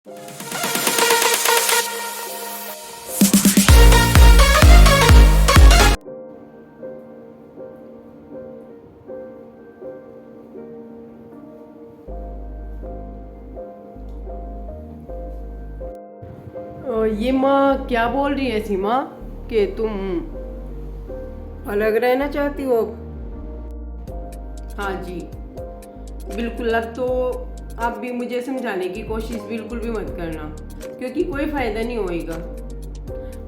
ये माँ क्या बोल रही है सीमा कि तुम अलग रहना चाहती हो? हाँ जी, बिल्कुल। अब तो आप भी मुझे समझाने की कोशिश बिल्कुल भी मत करना, क्योंकि कोई फ़ायदा नहीं होएगा।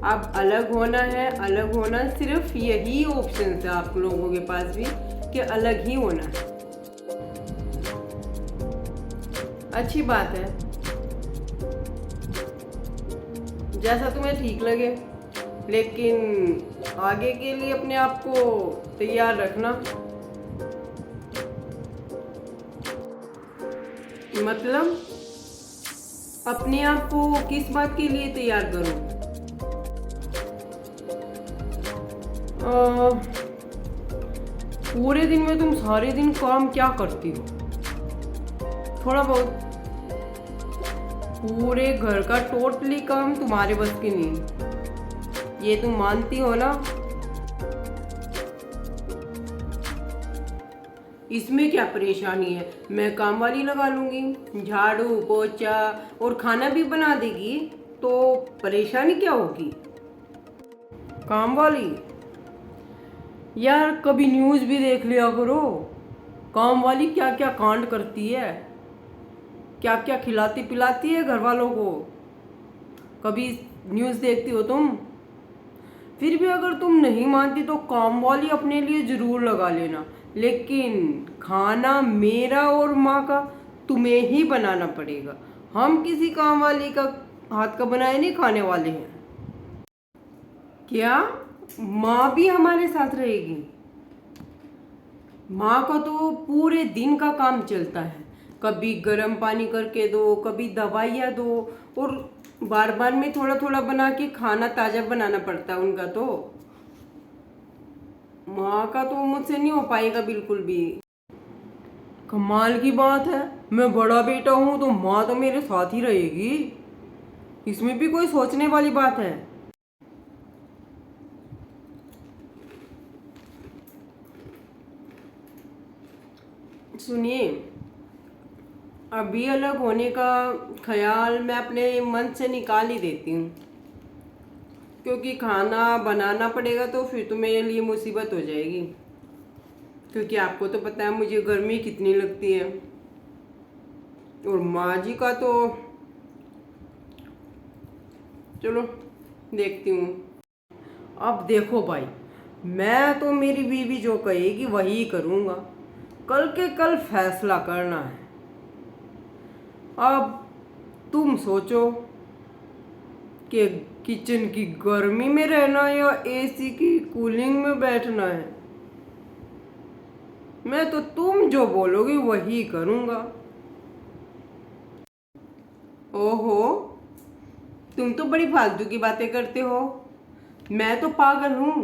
आप अलग होना है, अलग होना, सिर्फ यही ऑप्शन है आप लोगों के पास भी कि अलग ही होना है। अच्छी बात है, जैसा तुम्हें ठीक लगे, लेकिन आगे के लिए अपने आप को तैयार रखना। मतलब अपने आप को किस बात के लिए तैयार करूं? पूरे दिन में तुम सारे दिन काम क्या करती हो? थोड़ा बहुत। पूरे घर का टोटली काम तुम्हारे बस की नहीं, ये तुम मानती हो ना? इसमें क्या परेशानी है? मैं काम वाली लगा लूंगी, झाड़ू पोछा और खाना भी बना देगी, तो परेशानी क्या होगी? काम वाली? यार कभी न्यूज़ भी देख लिया करो। काम वाली क्या क्या कांड करती है, क्या क्या खिलाती पिलाती है घर वालों को। कभी न्यूज़ देखती हो तुम? फिर भी अगर तुम नहीं मानती तो काम वाली अपने लिए ज़रूर लगा लेना, लेकिन खाना मेरा और माँ का तुम्हें ही बनाना पड़ेगा। हम किसी काम वाली का हाथ का बनाए नहीं खाने वाले हैं। क्या माँ भी हमारे साथ रहेगी? माँ का तो पूरे दिन का काम चलता है, कभी गर्म पानी करके दो, कभी दवाइयाँ दो, और बार बार में थोड़ा थोड़ा बना के खाना ताज़ा बनाना पड़ता है उनका। तो माँ का तो मुझसे नहीं हो पाएगा बिल्कुल भी। कमाल की बात है, मैं बड़ा बेटा हूँ तो माँ तो मेरे साथ ही रहेगी, इसमें भी कोई सोचने वाली बात है? सुनिए, अभी अलग होने का ख्याल मैं अपने मन से निकाल ही देती हूँ, क्योंकि खाना बनाना पड़ेगा तो फिर तो मेरे लिए मुसीबत हो जाएगी। क्योंकि आपको तो पता है मुझे गर्मी कितनी लगती है, और माँ जी का तो चलो देखती हूँ। अब देखो भाई, मैं तो मेरी बीवी जो कहेगी वही करूँगा, कल के कल फैसला करना है। अब तुम सोचो कि किचन की गर्मी में रहना या एसी की कूलिंग में बैठना है। मैं तो तुम जो बोलोगी वही करूँगा। ओहो, तुम तो बड़ी फालतू की बातें करते हो। मैं तो पागल हूँ,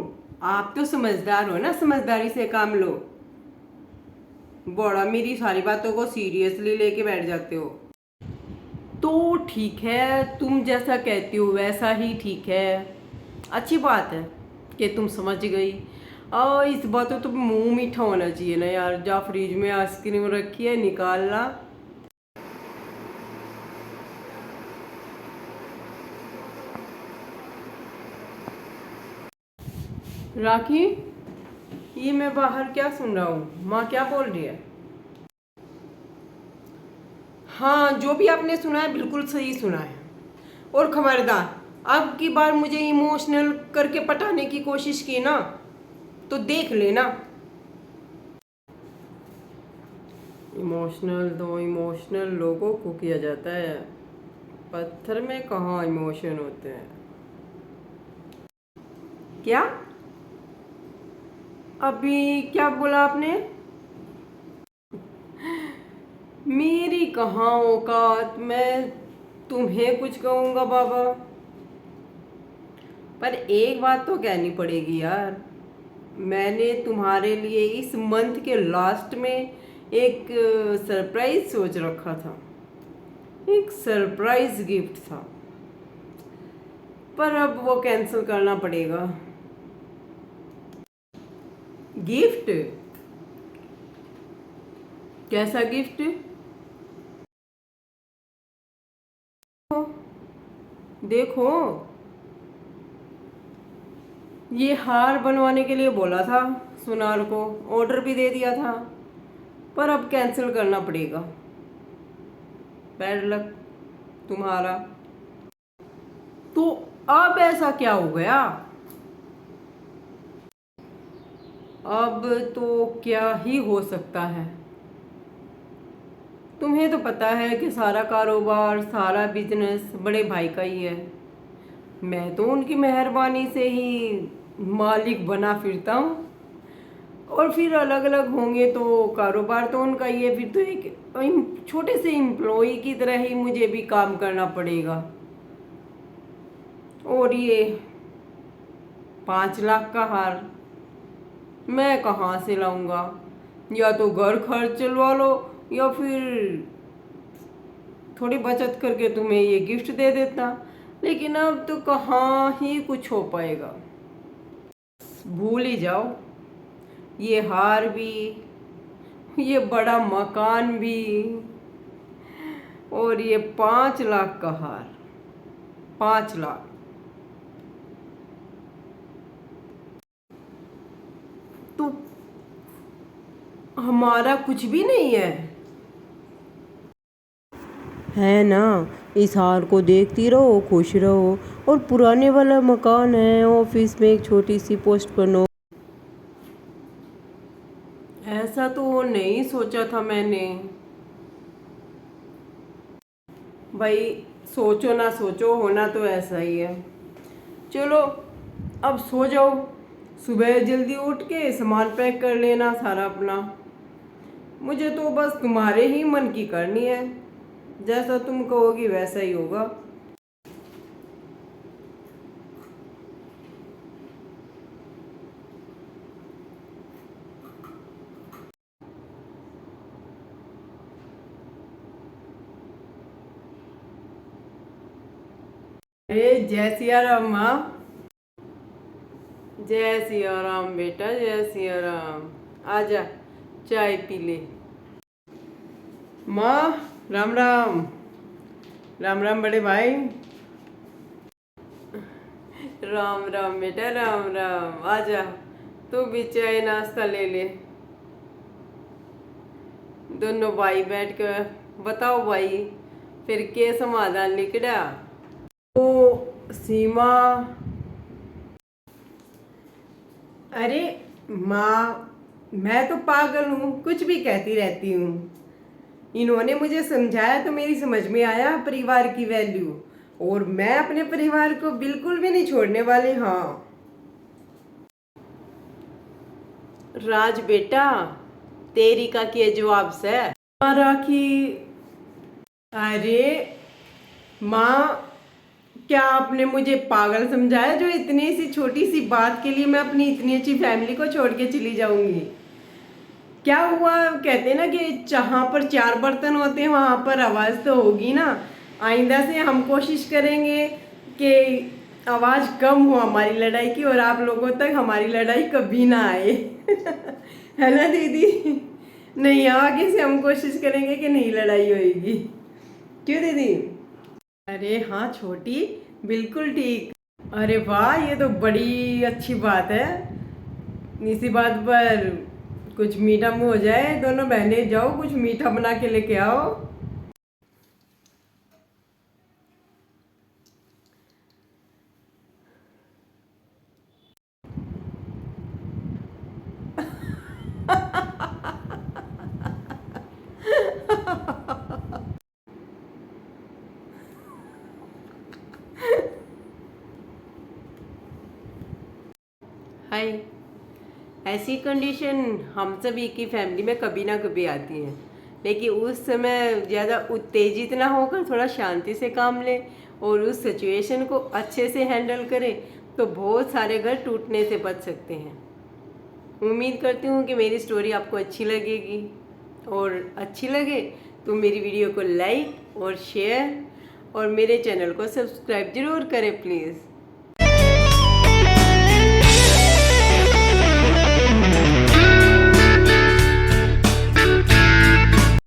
आप तो समझदार हो ना, समझदारी से काम लो। बड़ा मेरी सारी बातों को सीरियसली लेके बैठ जाते हो। तो ठीक है, तुम जैसा कहती हो वैसा ही ठीक है। अच्छी बात है कि तुम समझ गई। और इस बात तो मुंह मीठा होना चाहिए ना यार। जा फ्रिज में आइसक्रीम रखी है, निकालना। राखी, ये मैं बाहर क्या सुन रहा हूँ? माँ क्या बोल रही है? हाँ, जो भी आपने सुना है बिल्कुल सही सुना है। और खबरदार, अब की बार मुझे इमोशनल करके पटाने की कोशिश की ना तो देख लेना। इमोशनल तो इमोशनल लोगों को किया जाता है, पत्थर में कहाँ इमोशन होते हैं। क्या? अभी क्या बोला आपने? मेरी कहाँ औकात, मैं तुम्हें कुछ कहूँगा बाबा। पर एक बात तो कहनी पड़ेगी यार, मैंने तुम्हारे लिए इस मंथ के लास्ट में एक सरप्राइज सोच रखा था। एक सरप्राइज गिफ्ट था, पर अब वो कैंसिल करना पड़ेगा। गिफ्ट? कैसा गिफ्ट? देखो, ये हार बनवाने के लिए बोला था सुनार को, ऑर्डर भी दे दिया था, पर अब कैंसिल करना पड़ेगा। बैड लक तुम्हारा। तो अब ऐसा क्या हो गया? अब तो क्या ही हो सकता है। तुम्हें तो पता है कि सारा कारोबार, सारा बिजनेस बड़े भाई का ही है। मैं तो उनकी मेहरबानी से ही मालिक बना फिरता हूँ, और फिर अलग अलग होंगे तो कारोबार तो उनका ही है। फिर तो एक छोटे से एम्प्लॉय की तरह ही मुझे भी काम करना पड़ेगा। और ये 5 लाख का हार मैं कहाँ से लाऊंगा? या तो घर खर्च चलवा लो, या फिर थोड़ी बचत करके तुम्हें ये गिफ्ट दे देता। लेकिन अब तो कहाँ ही कुछ हो पाएगा। भूल ही जाओ, ये हार भी, ये बड़ा मकान भी, और ये 5 लाख का हार। 5 लाख तो हमारा कुछ भी नहीं है ना? इस हार को देखती रहो, खुश रहो। और पुराने वाला मकान है, ऑफिस में एक छोटी सी पोस्ट पर नो। ऐसा तो नहीं सोचा था मैंने। भाई, सोचो ना सोचो, होना तो ऐसा ही है। चलो, अब सो जाओ। सुबह जल्दी उठ के सामान पैक कर लेना सारा अपना। मुझे तो बस तुम्हारे ही मन की करनी है। जैसा तुम कहोगी वैसा ही होगा। अरे जय सिया राम माँ। जय सिया राम बेटा, जय सिया राम। आजा, चाय पी ले। माँ, राम राम। राम राम बड़े भाई। राम राम बेटा, राम राम। आजा, तू भी चाय नाश्ता ले ले। दोनों भाई बैठ कर बताओ भाई, फिर के समाधान निकला? तो सीमा, अरे माँ, मैं तो पागल हूँ, कुछ भी कहती रहती हूँ। इन्होंने मुझे समझाया तो मेरी समझ में आया परिवार की वैल्यू, और मैं अपने परिवार को बिल्कुल भी नहीं छोड़ने वाली। हाँ राज बेटा, तेरी का के जवाब से राखी। अरे माँ, क्या आपने मुझे पागल समझाया जो इतनी सी छोटी सी बात के लिए मैं अपनी इतनी अच्छी फैमिली को छोड़ के चली जाऊंगी? क्या हुआ? कहते ना कि जहाँ पर 4 बर्तन होते हैं वहां पर आवाज़ तो होगी ना। आइंदा से हम कोशिश करेंगे कि आवाज़ कम हो हमारी लड़ाई की, और आप लोगों तक हमारी लड़ाई कभी ना आए। है ना दीदी? नहीं, आगे से हम कोशिश करेंगे कि नहीं लड़ाई होगी। क्यों दीदी? अरे हाँ छोटी, बिल्कुल ठीक। अरे वाह, ये तो बड़ी अच्छी बात है। इसी बात पर कुछ मीठा मुँह हो जाए। दोनों बहनें जाओ, कुछ मीठा बना के लेके आओ। हाय। ऐसी कंडीशन हम सभी की फैमिली में कभी ना कभी आती है, लेकिन उस समय ज़्यादा उत्तेजित ना होकर थोड़ा शांति से काम लें और उस सिचुएशन को अच्छे से हैंडल करें तो बहुत सारे घर टूटने से बच सकते हैं। उम्मीद करती हूँ कि मेरी स्टोरी आपको अच्छी लगेगी, और अच्छी लगे तो मेरी वीडियो को लाइक और शेयर और मेरे चैनल को सब्सक्राइब ज़रूर करें प्लीज़।